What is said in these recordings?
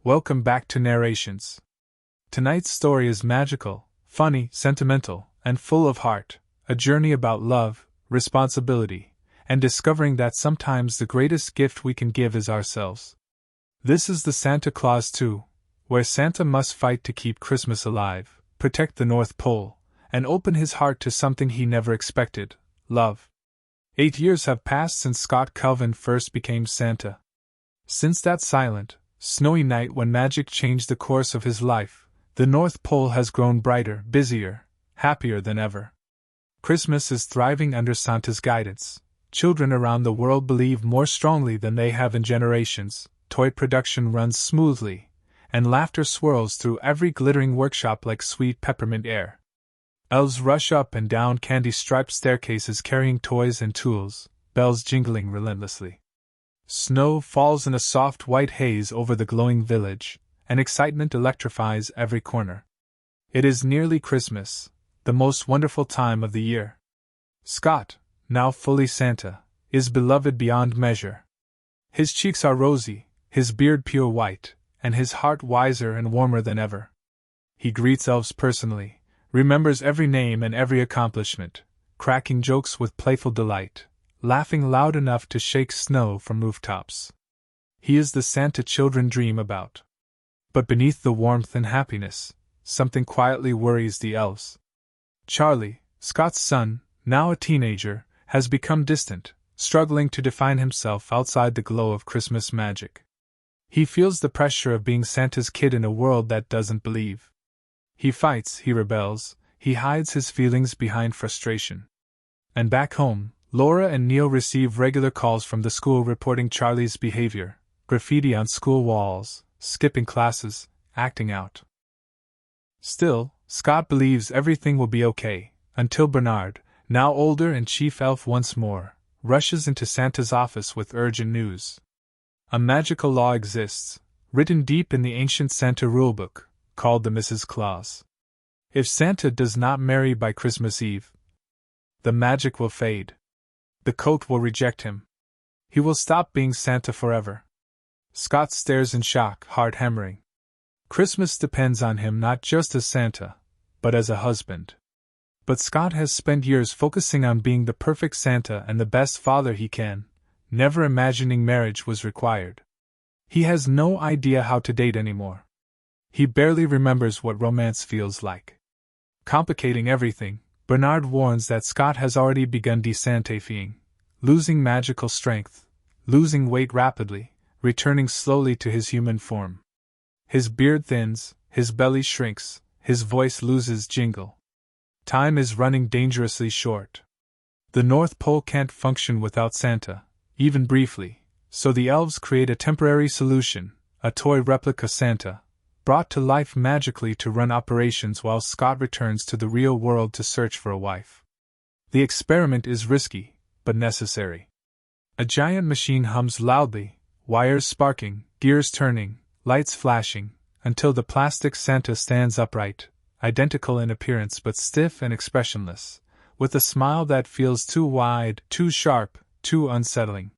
Welcome back to Narrations. Tonight's story is magical, funny, sentimental, and full of heart, a journey about love, responsibility, and discovering that sometimes the greatest gift we can give is ourselves. This is the Santa Claus 2, where Santa must fight to keep Christmas alive, protect the North Pole, and open his heart to something he never expected: love. 8 years have passed since Scott Calvin first became Santa. Since that silent, snowy night when magic changed the course of his life, the North Pole has grown brighter, busier, happier than ever. Christmas is thriving under Santa's guidance. Children around the world believe more strongly than they have in generations, toy production runs smoothly, and laughter swirls through every glittering workshop like sweet peppermint air. Elves rush up and down candy-striped staircases carrying toys and tools, bells jingling relentlessly. Snow falls in a soft white haze over the glowing village, and excitement electrifies every corner. It is nearly Christmas, the most wonderful time of the year. Scott, now fully Santa, is beloved beyond measure. His cheeks are rosy, his beard pure white, and his heart wiser and warmer than ever. He greets elves personally, remembers every name and every accomplishment, cracking jokes with playful delight, laughing loud enough to shake snow from rooftops. He is the Santa children dream about. But beneath the warmth and happiness, something quietly worries the elves. Charlie, Scott's son, now a teenager, has become distant, struggling to define himself outside the glow of Christmas magic. He feels the pressure of being Santa's kid in a world that doesn't believe. He fights, he rebels, he hides his feelings behind frustration. And back home, Laura and Neil receive regular calls from the school reporting Charlie's behavior: graffiti on school walls, skipping classes, acting out. Still, Scott believes everything will be okay, until Bernard, now older and chief elf once more, rushes into Santa's office with urgent news. A magical law exists, written deep in the ancient Santa rulebook, called the Mrs. Claus. If Santa does not marry by Christmas Eve, the magic will fade. The coat will reject him. He will stop being Santa forever. Scott stares in shock, heart hammering. Christmas depends on him not just as Santa, but as a husband. But Scott has spent years focusing on being the perfect Santa and the best father he can, never imagining marriage was required. He has no idea how to date anymore. He barely remembers what romance feels like. Complicating everything, Bernard warns that Scott has already begun desantifying, losing magical strength, losing weight rapidly, returning slowly to his human form. His beard thins, his belly shrinks, his voice loses jingle. Time is running dangerously short. The North Pole can't function without Santa, even briefly, so the elves create a temporary solution, a toy replica Santa, brought to life magically to run operations while Scott returns to the real world to search for a wife. The experiment is risky, but necessary. A giant machine hums loudly, wires sparking, gears turning, lights flashing, until the plastic Santa stands upright, identical in appearance but stiff and expressionless, with a smile that feels too wide, too sharp, too unsettling.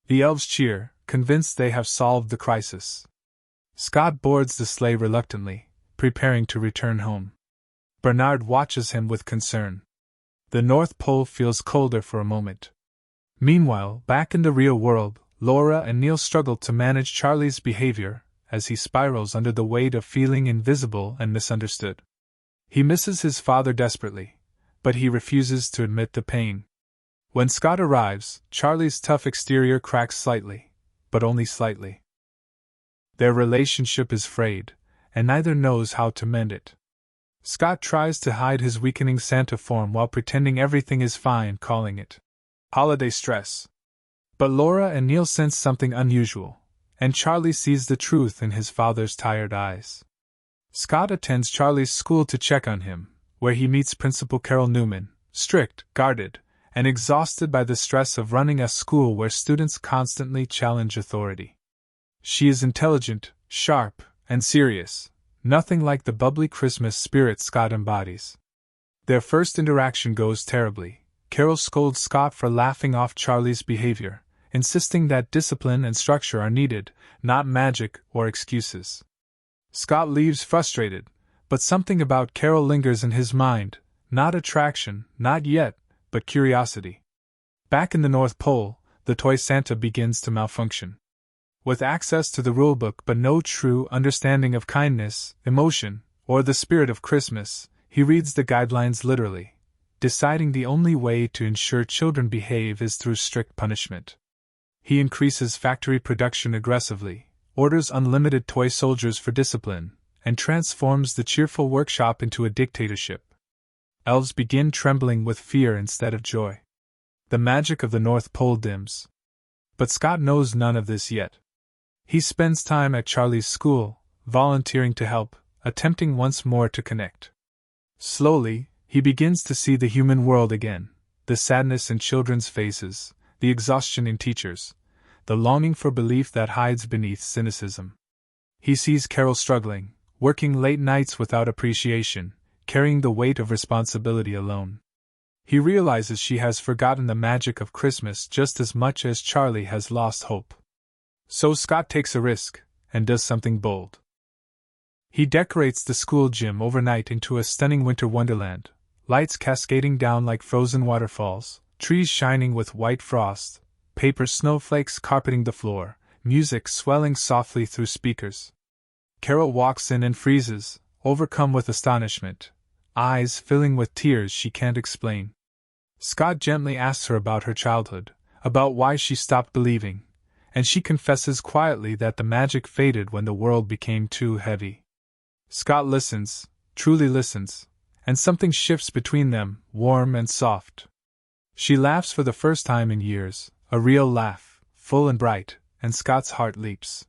The elves cheer, convinced they have solved the crisis. Scott boards the sleigh reluctantly, preparing to return home. Bernard watches him with concern. The North Pole feels colder for a moment. Meanwhile, back in the real world, Laura and Neil struggle to manage Charlie's behavior as he spirals under the weight of feeling invisible and misunderstood. He misses his father desperately, but he refuses to admit the pain. When Scott arrives, Charlie's tough exterior cracks slightly, but only slightly. Their relationship is frayed, and neither knows how to mend it. Scott tries to hide his weakening Santa form while pretending everything is fine, calling it holiday stress. But Laura and Neil sense something unusual, and Charlie sees the truth in his father's tired eyes. Scott attends Charlie's school to check on him, where he meets Principal Carol Newman, strict, guarded, and exhausted by the stress of running a school where students constantly challenge authority. She is intelligent, sharp, and serious, nothing like the bubbly Christmas spirit Scott embodies. Their first interaction goes terribly. Carol scolds Scott for laughing off Charlie's behavior, insisting that discipline and structure are needed, not magic or excuses. Scott leaves frustrated, but something about Carol lingers in his mind, not attraction, not yet, but curiosity. Back in the North Pole, the toy Santa begins to malfunction. With access to the rulebook but no true understanding of kindness, emotion, or the spirit of Christmas, he reads the guidelines literally, deciding the only way to ensure children behave is through strict punishment. He increases factory production aggressively, orders unlimited toy soldiers for discipline, and transforms the cheerful workshop into a dictatorship. Elves begin trembling with fear instead of joy. The magic of the North Pole dims. But Scott knows none of this yet. He spends time at Charlie's school, volunteering to help, attempting once more to connect. Slowly, he begins to see the human world again, the sadness in children's faces, the exhaustion in teachers, the longing for belief that hides beneath cynicism. He sees Carol struggling, working late nights without appreciation, carrying the weight of responsibility alone. He realizes she has forgotten the magic of Christmas just as much as Charlie has lost hope. So Scott takes a risk, and does something bold. He decorates the school gym overnight into a stunning winter wonderland, lights cascading down like frozen waterfalls, trees shining with white frost, paper snowflakes carpeting the floor, music swelling softly through speakers. Carol walks in and freezes, overcome with astonishment, eyes filling with tears she can't explain. Scott gently asks her about her childhood, about why she stopped believing, and she confesses quietly that the magic faded when the world became too heavy. Scott listens, truly listens, and something shifts between them, warm and soft. She laughs for the first time in years, a real laugh, full and bright, and Scott's heart leaps.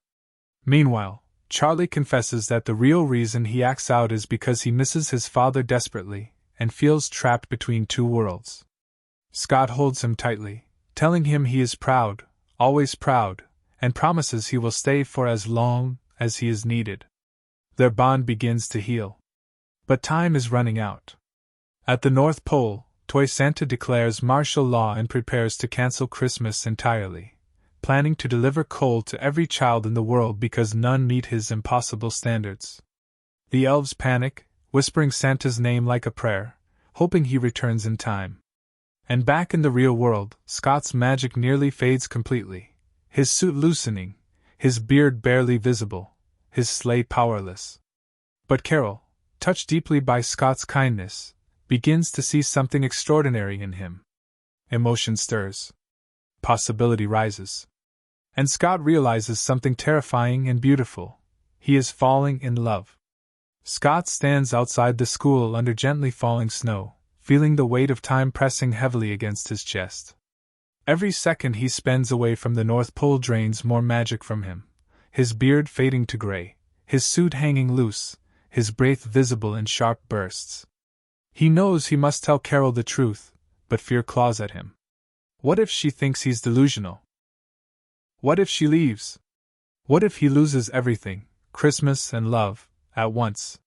Meanwhile, Charlie confesses that the real reason he acts out is because he misses his father desperately, and feels trapped between two worlds. Scott holds him tightly, telling him he is proud, always proud, and promises he will stay for as long as he is needed. Their bond begins to heal. But time is running out. At the North Pole, Toy Santa declares martial law and prepares to cancel Christmas entirely, planning to deliver coal to every child in the world because none meet his impossible standards. The elves panic, whispering Santa's name like a prayer, hoping he returns in time. And back in the real world, Scott's magic nearly fades completely, his suit loosening, his beard barely visible, his sleigh powerless. But Carol, touched deeply by Scott's kindness, begins to see something extraordinary in him. Emotion stirs. Possibility rises. And Scott realizes something terrifying and beautiful. He is falling in love. Scott stands outside the school under gently falling snow, feeling the weight of time pressing heavily against his chest. Every second he spends away from the North Pole drains more magic from him, his beard fading to gray, his suit hanging loose, his breath visible in sharp bursts. He knows he must tell Carol the truth, but fear claws at him. What if she thinks he's delusional? What if she leaves? What if he loses everything, Christmas and love, at once?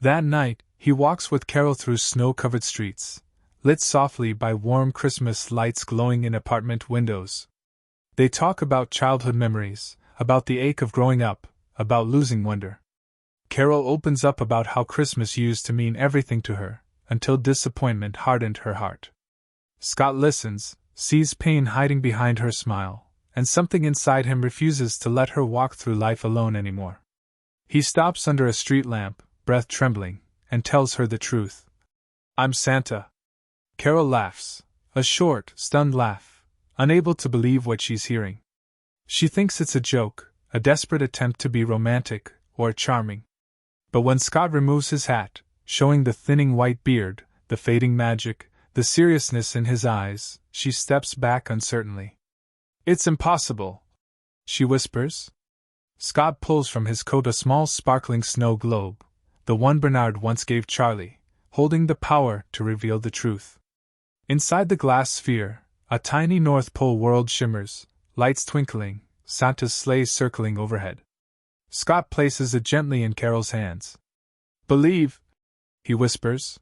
That night, he walks with Carol through snow-covered streets, lit softly by warm Christmas lights glowing in apartment windows. They talk about childhood memories, about the ache of growing up, about losing wonder. Carol opens up about how Christmas used to mean everything to her, until disappointment hardened her heart. Scott listens, sees pain hiding behind her smile, and something inside him refuses to let her walk through life alone anymore. He stops under a street lamp, breath trembling, and tells her the truth. "I'm Santa." Carol laughs, a short, stunned laugh, unable to believe what she's hearing. She thinks it's a joke, a desperate attempt to be romantic or charming. But when Scott removes his hat, showing the thinning white beard, the fading magic, the seriousness in his eyes, she steps back uncertainly. "It's impossible," she whispers. Scott pulls from his coat a small sparkling snow globe, the one Bernard once gave Charlie, holding the power to reveal the truth. Inside the glass sphere, a tiny North Pole world shimmers, lights twinkling, Santa's sleigh circling overhead. Scott places it gently in Carol's hands. "Believe," he whispers.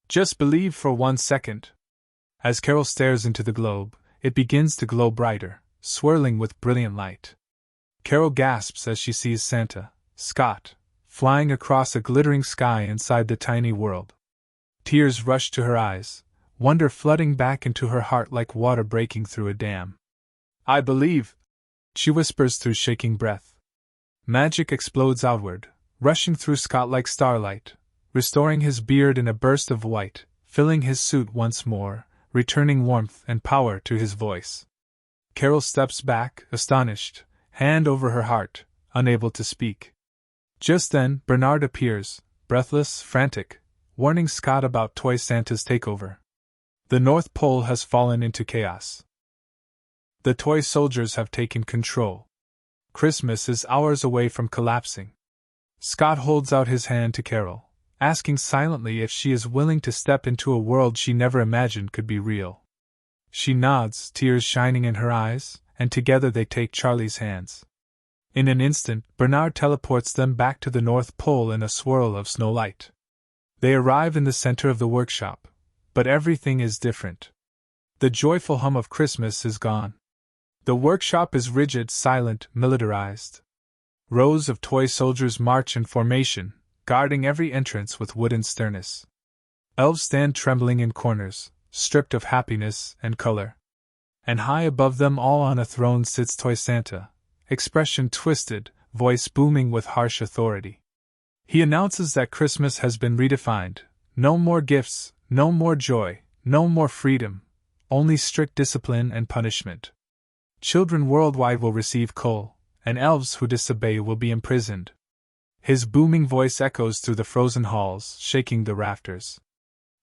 "Just believe for 1 second." As Carol stares into the globe, it begins to glow brighter, swirling with brilliant light. Carol gasps as she sees Santa, Scott, flying across a glittering sky inside the tiny world. Tears rush to her eyes, wonder flooding back into her heart like water breaking through a dam. "I believe," she whispers through shaking breath. Magic explodes outward, rushing through Scott like starlight, restoring his beard in a burst of white, filling his suit once more, returning warmth and power to his voice. Carol steps back, astonished, hand over her heart, unable to speak. Just then, Bernard appears, breathless, frantic, warning Scott about Toy Santa's takeover. The North Pole has fallen into chaos. The toy soldiers have taken control. Christmas is hours away from collapsing. Scott holds out his hand to Carol, asking silently if she is willing to step into a world she never imagined could be real. She nods, tears shining in her eyes, and together they take Charlie's hands. In an instant, Bernard teleports them back to the North Pole in a swirl of snow light. They arrive in the center of the workshop, but everything is different. The joyful hum of Christmas is gone. The workshop is rigid, silent, militarized. Rows of toy soldiers march in formation, guarding every entrance with wooden sternness. Elves stand trembling in corners, stripped of happiness and color. And high above them all on a throne sits Toy Santa, expression twisted, voice booming with harsh authority. He announces that Christmas has been redefined. No more gifts, no more joy, no more freedom, only strict discipline and punishment. Children worldwide will receive coal, and elves who disobey will be imprisoned. His booming voice echoes through the frozen halls, shaking the rafters.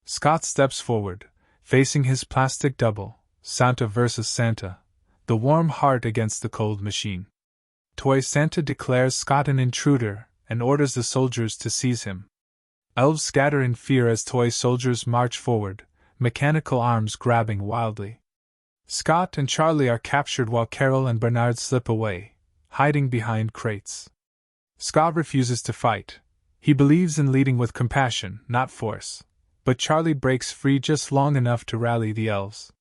Scott steps forward, facing his plastic double, Santa versus Santa, the warm heart against the cold machine. Toy Santa declares Scott an intruder and orders the soldiers to seize him. Elves scatter in fear as toy soldiers march forward, mechanical arms grabbing wildly. Scott and Charlie are captured while Carol and Bernard slip away, hiding behind crates. Scott refuses to fight. He believes in leading with compassion, not force. But Charlie breaks free just long enough to rally the elves.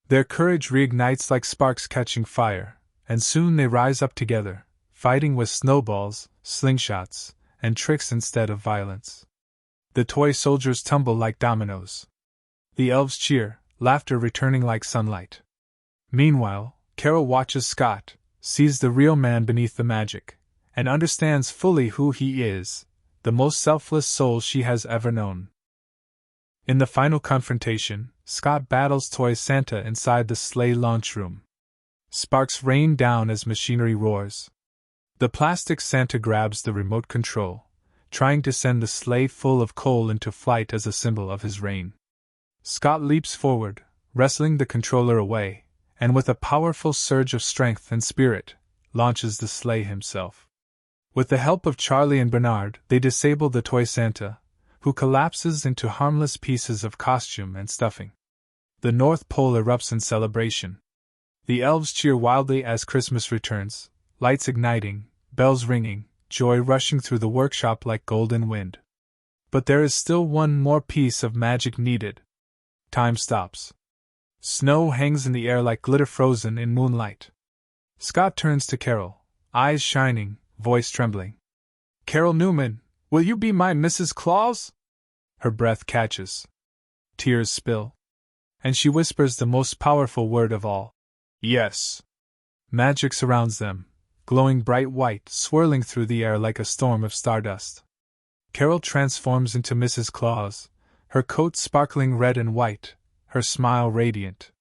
Their courage reignites like sparks catching fire, and soon they rise up together, fighting with snowballs, slingshots, and tricks instead of violence. The toy soldiers tumble like dominoes. The elves cheer, laughter returning like sunlight. Meanwhile, Carol watches Scott, sees the real man beneath the magic, and understands fully who he is, the most selfless soul she has ever known. In the final confrontation, Scott battles Toy Santa inside the sleigh launch room. Sparks rain down as machinery roars. The plastic Santa grabs the remote control, trying to send the sleigh full of coal into flight as a symbol of his reign. Scott leaps forward, wrestling the controller away, and with a powerful surge of strength and spirit, launches the sleigh himself. With the help of Charlie and Bernard, they disable the Toy Santa, who collapses into harmless pieces of costume and stuffing. The North Pole erupts in celebration. The elves cheer wildly as Christmas returns, lights igniting, bells ringing, joy rushing through the workshop like golden wind. But there is still one more piece of magic needed. Time stops. Snow hangs in the air like glitter frozen in moonlight. Scott turns to Carol, eyes shining, voice trembling. "Carol Newman, will you be my Mrs. Claus?" Her breath catches. Tears spill. And she whispers the most powerful word of all. "Yes." Magic surrounds them, glowing bright white, swirling through the air like a storm of stardust. Carol transforms into Mrs. Claus, her coat sparkling red and white, her smile radiant.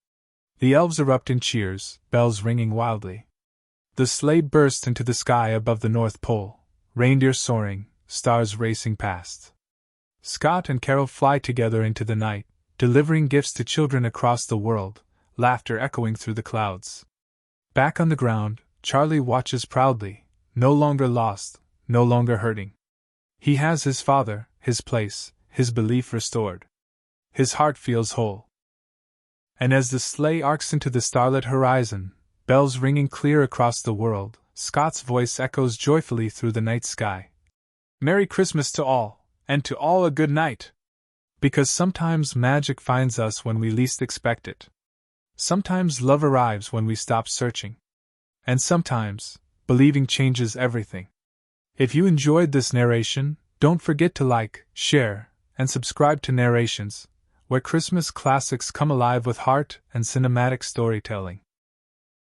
The elves erupt in cheers, bells ringing wildly. The sleigh bursts into the sky above the North Pole, reindeer soaring, stars racing past. Scott and Carol fly together into the night, delivering gifts to children across the world, laughter echoing through the clouds. Back on the ground, Charlie watches proudly, no longer lost, no longer hurting. He has his father, his place, his belief restored. His heart feels whole. And as the sleigh arcs into the starlit horizon, bells ringing clear across the world, Scott's voice echoes joyfully through the night sky. "Merry Christmas to all, and to all a good night!" Because sometimes magic finds us when we least expect it. Sometimes love arrives when we stop searching. And sometimes, believing changes everything. If you enjoyed this narration, don't forget to like, share, and subscribe to Narrations, where Christmas classics come alive with heart and cinematic storytelling.